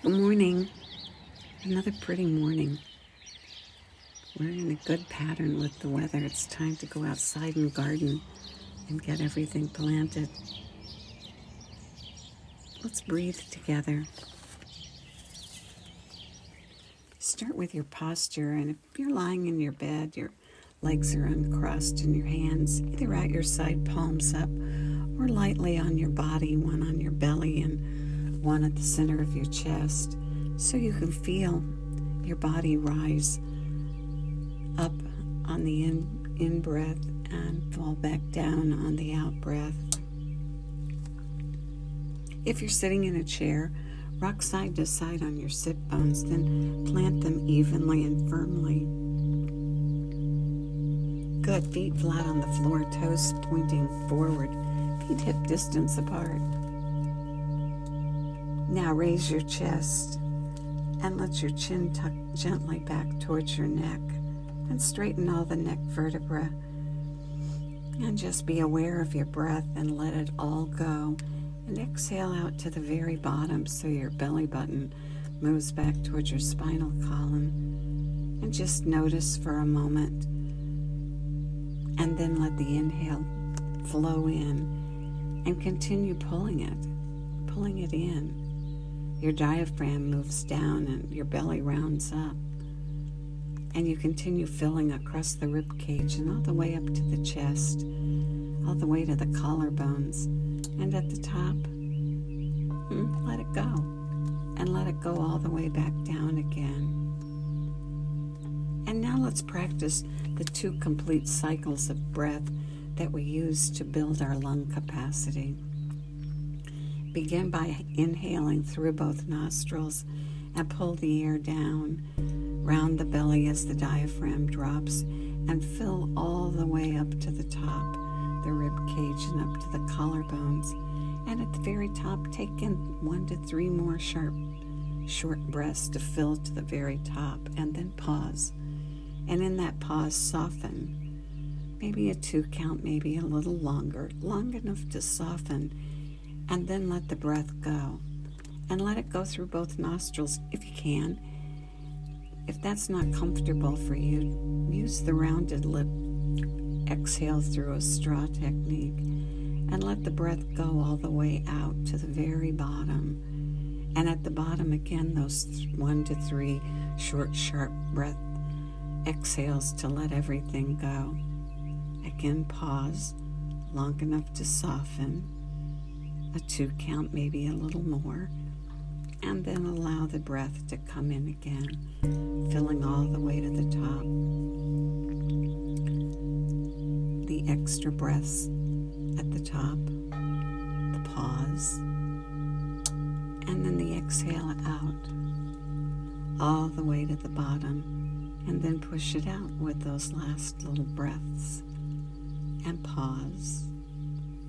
Good morning. Another pretty morning. We're in a good pattern with the weather. It's time to go outside and garden and get everything planted. Let's breathe together. Start with your posture, and if you're lying in your bed, your legs are uncrossed and your hands either at your side, palms up, or lightly on your body, one on your belly and one at the center of your chest, so you can feel your body rise up on the in breath and fall back down on the out breath. If you're sitting in a chair, rock side to side on your sit bones, then plant them evenly and firmly. Good. Feet flat on the floor, toes pointing forward, feet hip distance apart. Now raise your chest and let your chin tuck gently back towards your neck and straighten all the neck vertebrae. And just be aware of your breath and let it all go. And exhale out to the very bottom so your belly button moves back towards your spinal column. And just notice for a moment. And then let the inhale flow in and continue pulling it in. Your diaphragm moves down and your belly rounds up. And you continue filling across the rib cage and all the way up to the chest, all the way to the collarbones. And at the top, let it go. And let it go all the way back down again. And now let's practice the 2 complete cycles of breath that we use to build our lung capacity. Begin by inhaling through both nostrils and pull the air down, round the belly as the diaphragm drops, and fill all the way up to the top, the rib cage, and up to the collarbones. And at the very top, take in 1 to 3 more short breaths to fill to the very top, and then pause. And in that pause, soften. Maybe a 2 count, maybe a little longer, long enough to soften, and then let the breath go. And let it go through both nostrils if you can. If that's not comfortable for you, use the rounded lip exhale through a straw technique, and let the breath go all the way out to the very bottom. And at the bottom again, those 1 to 3 short, sharp breath exhales to let everything go. Again, pause long enough to soften, a 2 count, maybe a little more, and then allow the breath to come in again, filling all the way to the top. The extra breaths at the top, the pause, and then the exhale out, all the way to the bottom, and then push it out with those last little breaths, and pause,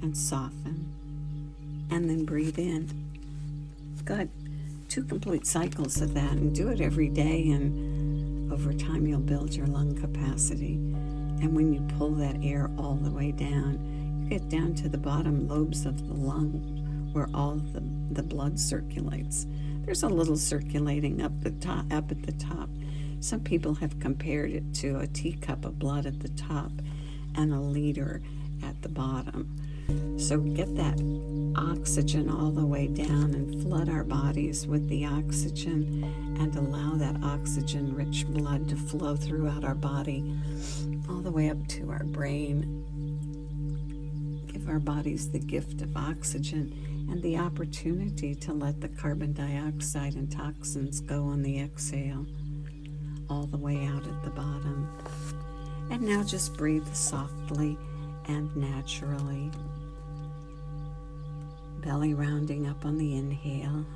and soften, and then breathe in. Good. 2 complete cycles of that, and do it every day, and over time you'll build your lung capacity. And when you pull that air all the way down, you get down to the bottom lobes of the lung where all the blood circulates. There's a little circulating up at the top. Some people have compared it to a teacup of blood at the top and a liter at the bottom. So get that oxygen all the way down and flood our bodies with the oxygen, and allow that oxygen-rich blood to flow throughout our body all the way up to our brain. Give our bodies the gift of oxygen and the opportunity to let the carbon dioxide and toxins go on the exhale all the way out at the bottom. And now just breathe softly and naturally. Belly rounding up on the inhale.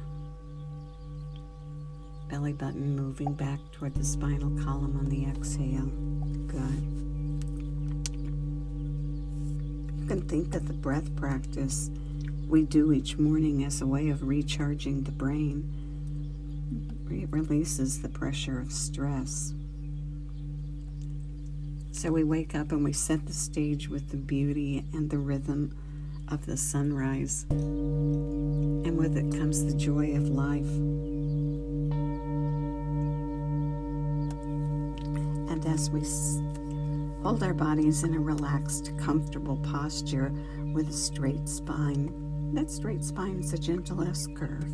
Belly button moving back toward the spinal column on the exhale. Good. You can think of the breath practice we do each morning as a way of recharging the brain. It releases the pressure of stress. So we wake up and we set the stage with the beauty and the rhythm of the sunrise. And with it comes the joy of life. And as we hold our bodies in a relaxed, comfortable posture with a straight spine, that straight spine is a gentle S curve.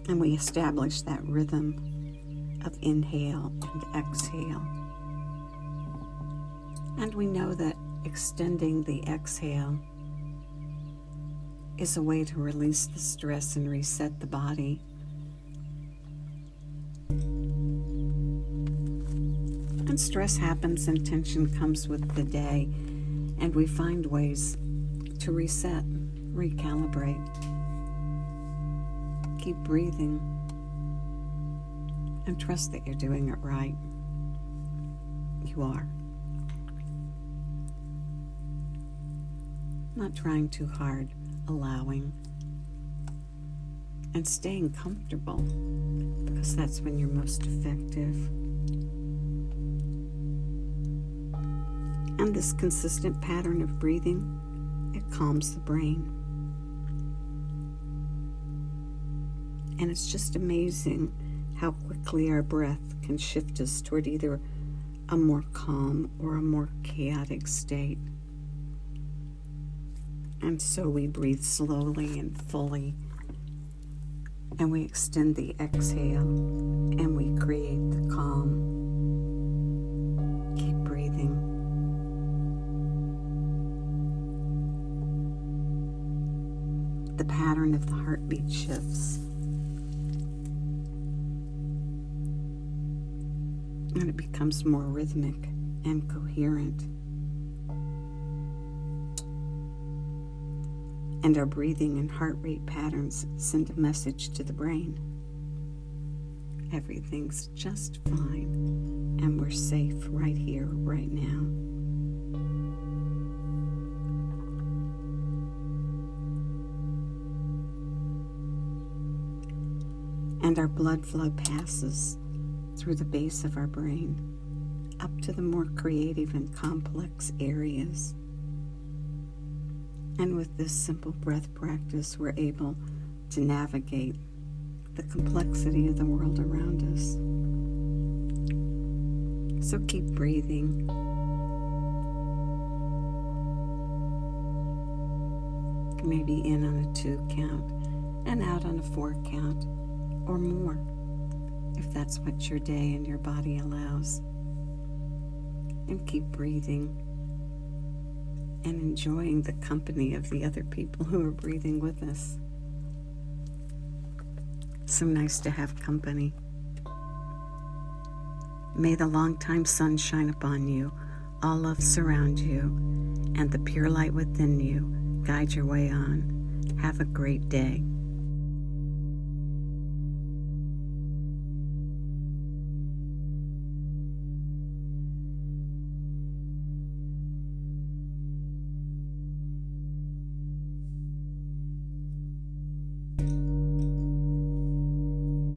And we establish that rhythm of inhale and exhale. And we know that extending the exhale is a way to release the stress and reset the body. And stress happens and tension comes with the day, and we find ways to reset, recalibrate. Keep breathing and trust that you're doing it right. You are. Not trying too hard, allowing and staying comfortable, because that's when you're most effective. And this consistent pattern of breathing, it calms the brain. And it's just amazing how quickly our breath can shift us toward either a more calm or a more chaotic state. And so we breathe slowly and fully, and we extend the exhale, and we create the calm. Keep breathing. The pattern of the heartbeat shifts, and it becomes more rhythmic and coherent. And our breathing and heart rate patterns send a message to the brain. Everything's just fine, and we're safe right here, right now. And our blood flow passes through the base of our brain, up to the more creative and complex areas. And with this simple breath practice, we're able to navigate the complexity of the world around us. So keep breathing. Maybe in on a 2 count and out on a 4 count or more, if that's what your day and your body allows. And keep breathing and enjoying the company of the other people who are breathing with us. So nice to have company. May the long-time sun shine upon you, all love surround you, and the pure light within you guide your way on. Have a great day.